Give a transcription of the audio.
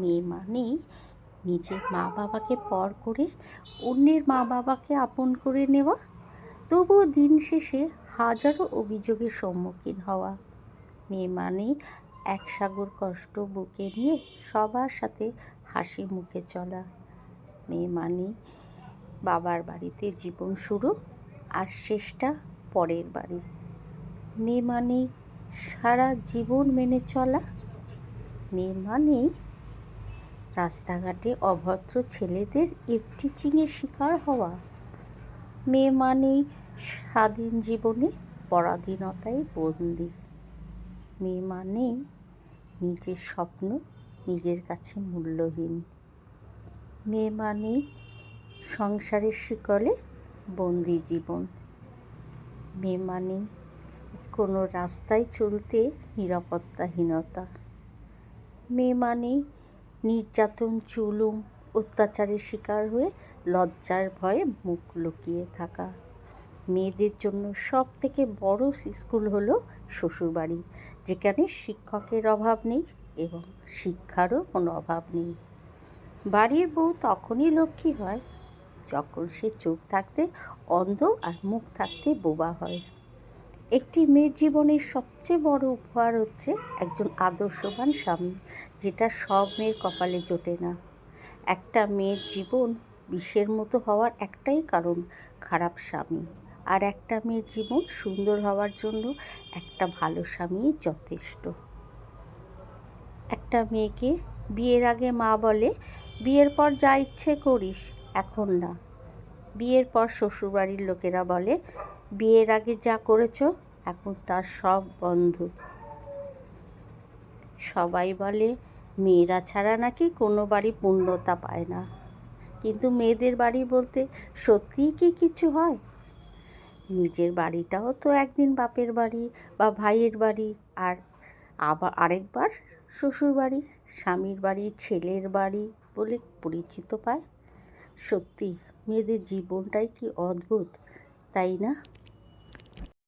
মেয়ে মানেই নিজের মা বাবাকে পর করে অন্যের মা বাবাকে আপন করে নেওয়া, তবুও দিন শেষে হাজারো অভিযোগের সম্মুখীন হওয়া। মেয়ে মানেই এক সাগর কষ্ট বুকে নিয়ে সবার সাথে হাসি মুখে চলা। মেয়ে মানেই বাবার বাড়িতে জীবন শুরু আর শেষটা পরের বাড়ি। মেয়ে মানেই সারা জীবন মেনে চলা। মেয়ে মানেই রাস্তাঘাটে অভদ্র ছেলেদের ইভটিজিংয়ের শিকার হওয়া। মেয়ে মানেই স্বাধীন জীবনে পরাধীনতায় বন্দি। মেয়ে মানেই নিজের স্বপ্ন নিজের কাছে মূল্যহীন। মেয়ে মানেই সংসারের শিকলে বন্দি জীবন। মেয়ে মানেই কোনো রাস্তায় চলতে নিরাপত্তাহীনতা। মেয়ে মানেই নির্যাতন, জুলুম, অত্যাচারের শিকার হয়ে লজ্জার ভয়ে মুখ লুকিয়ে থাকা। মেয়েদের জন্য সবথেকে বড় স্কুল হলো শ্বশুরবাড়ি, যেখানে শিক্ষকের অভাব নেই এবং শিক্ষারও কোনো অভাব নেই। বাড়ির বউ তখনই লক্ষ্মী হয় যখন সে চোখ থাকতে অন্ধ আর মুখ থাকতে বোবা হয়। একটি মেয়ের জীবনের সবচেয়ে বড় উপহার হচ্ছে একজন আদর্শবান স্বামী, যেটা সব মেয়ের কপালে জোটে না। একটা মেয়ের জীবন বিষের মতো হওয়ার একটাই কারণ, খারাপ স্বামী। আর একটা মেয়ের জীবন সুন্দর হওয়ার জন্য একটা ভালো স্বামী যথেষ্ট। একটা মেয়েকে বিয়ের আগে মা বলে, বিয়ের পর যা ইচ্ছে করিস, এখন না। বিয়ের পর শ্বশুরবাড়ির লোকেরা বলে, বিয়ের আগে যা করেছো এখন তার সব বন্ধ। সবাই বলে মেয়েরা ছাড়া নাকি কোনো বাড়ি পূর্ণতা পায় না, কিন্তু মেয়েদের বাড়ি বলতে সত্যিই কি কিছু হয়? নিজের বাড়িটাও তো একদিন বাপের বাড়ি বা ভাইয়ের বাড়ি, আর আবার আরেকবার শ্বশুর বাড়ি, স্বামীর বাড়ি, ছেলের বাড়ি বলে পরিচিত পায়। সত্যি মেয়েদের জীবনটাই কি অদ্ভুত, তাই না?